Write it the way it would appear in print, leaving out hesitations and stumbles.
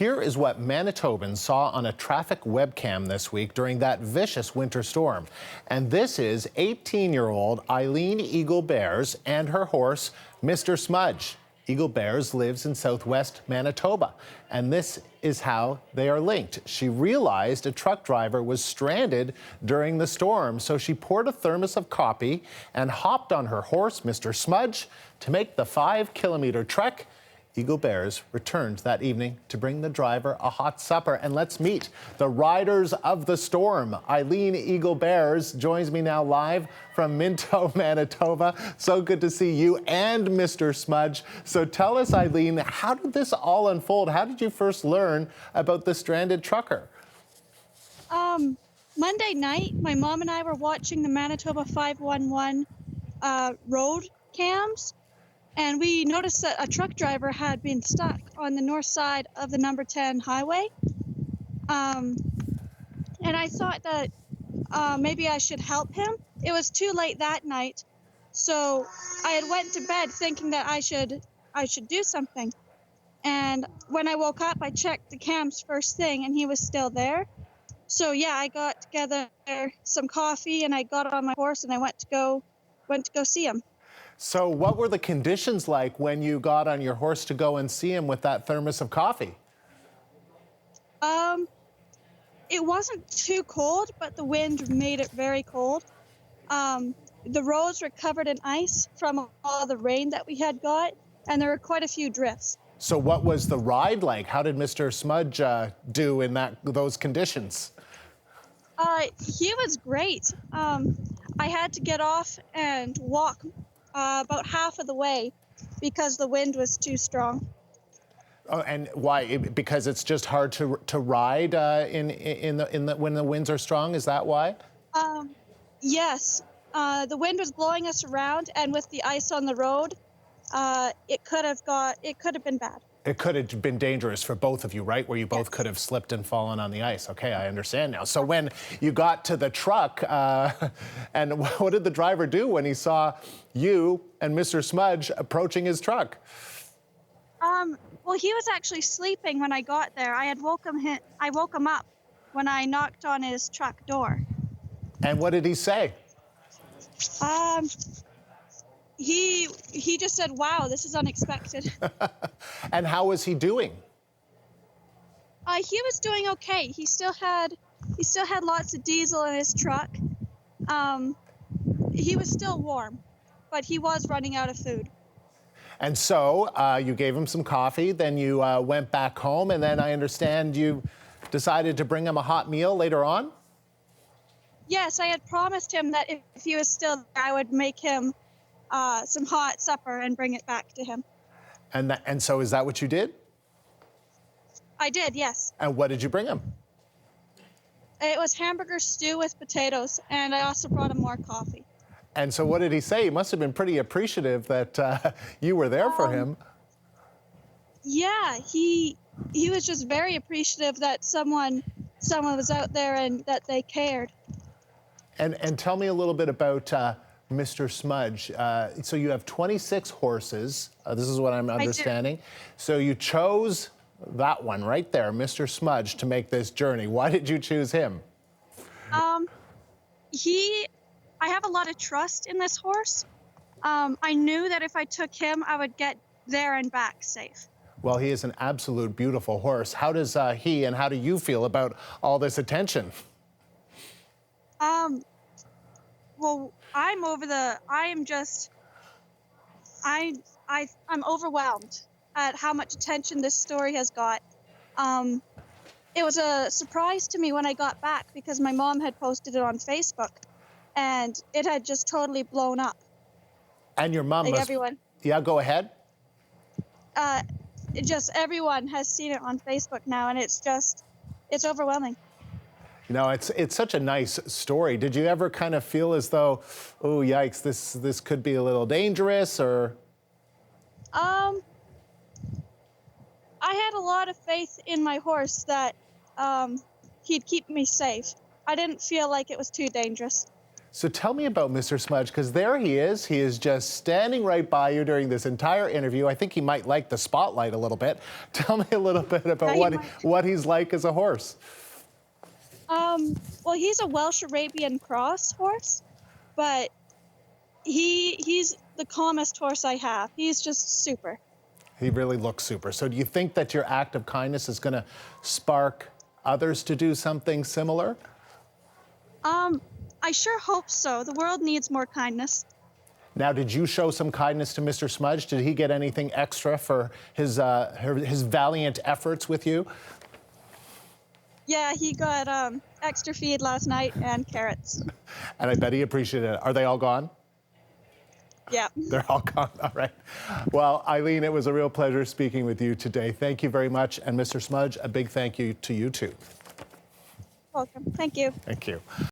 Here is what Manitobans saw on a traffic webcam this week during that vicious winter storm. And this is 18-year-old Eileen Eagle Bears and her horse, Mr. Smudge. Eagle Bears lives in southwest Manitoba, and this is how they are linked. She realized a truck driver was stranded during the storm, so she poured a thermos of coffee and hopped on her horse, Mr. Smudge, to make the 5-kilometer trek. Eagle Bears returned that evening to bring the driver a hot supper. And let's meet the riders of the storm. Eileen Eagle Bears joins me now live from Minto, Manitoba. So good to see you and Mr. Smudge. So tell us, Eileen, how did this all unfold? How did you first learn about the stranded trucker? Monday night, my mom and I were watching the Manitoba 511 road cams. And we noticed that a truck driver had been stuck on the north side of the number 10 highway. And I thought that maybe I should help him. It was too late that night, so I had went to bed thinking that I should do something. And when I woke up, I checked the cams first thing, and he was still there. So yeah, I got together some coffee, and I got on my horse, and I went to go see him. So what were the conditions like when you got on your horse to go and see him with that thermos of coffee? It wasn't too cold, but the wind made it very cold. The roads were covered in ice from all the rain that we had got, and there were quite a few drifts. So what was the ride like? How did Mr. Smudge do in those conditions? He was great. I had to get off and walk about half of the way because the wind was too strong. Oh, and why? Because it's just hard to ride when the winds are strong. Is that why? Yes. The wind was blowing us around, and with the ice on the road, it could have been bad. It could have been dangerous for both of you, right? Where you both could have slipped and fallen on the ice. Okay, I understand now. So when you got to the truck, and what did the driver do when he saw you and Mr. Smudge approaching his truck? Well, he was actually sleeping when I got there. I woke him up when I knocked on his truck door. And what did he say? He just said, "Wow, this is unexpected." And how was he doing? He was doing okay. He still had lots of diesel in his truck. He was still warm, but he was running out of food. And so you gave him some coffee, then you went back home, and then I understand you decided to bring him a hot meal later on? Yes, I had promised him that if he was still there, I would make him some hot supper and bring it back to him. And so is that what you did? I did, yes. And what did you bring him? It was hamburger stew with potatoes, and I also brought him more coffee. And so what did he say? He must have been pretty appreciative that you were there for him. Yeah, he was just very appreciative that someone was out there and that they cared. And tell me a little bit about Mr. Smudge. So you have 26 horses. This is what I'm understanding. So you chose that one right there, Mr. Smudge, to make this journey. Why did you choose him? I have a lot of trust in this horse. I knew that if I took him, I would get there and back safe. Well, he is an absolute beautiful horse. How does he and how do you feel about all this attention? Well, I'm overwhelmed at how much attention this story has got. It was a surprise to me when I got back because my mom had posted it on Facebook, and it had just totally blown up. And your mom everyone. Yeah, go ahead. Everyone has seen it on Facebook now, and it's overwhelming. You know, it's such a nice story. Did you ever kind of feel as though, oh, yikes, this could be a little dangerous, or? I had a lot of faith in my horse that he'd keep me safe. I didn't feel like it was too dangerous. So tell me about Mr. Smudge, because there he is. He is just standing right by you during this entire interview. I think he might like the spotlight a little bit. Tell me a little bit about what he's like as a horse. Well, he's a Welsh Arabian cross horse, but he's the calmest horse I have. He's just super. He really looks super. So do you think that your act of kindness is going to spark others to do something similar? I sure hope so. The world needs more kindness. Now, did you show some kindness to Mr. Smudge? Did he get anything extra for his valiant efforts with you? Yeah, he got extra feed last night and carrots. And I bet he appreciated it. Are they all gone? Yeah. They're all gone. All right. Well, Eileen, it was a real pleasure speaking with you today. Thank you very much. And Mr. Smudge, a big thank you to you too. Welcome. Thank you. Thank you.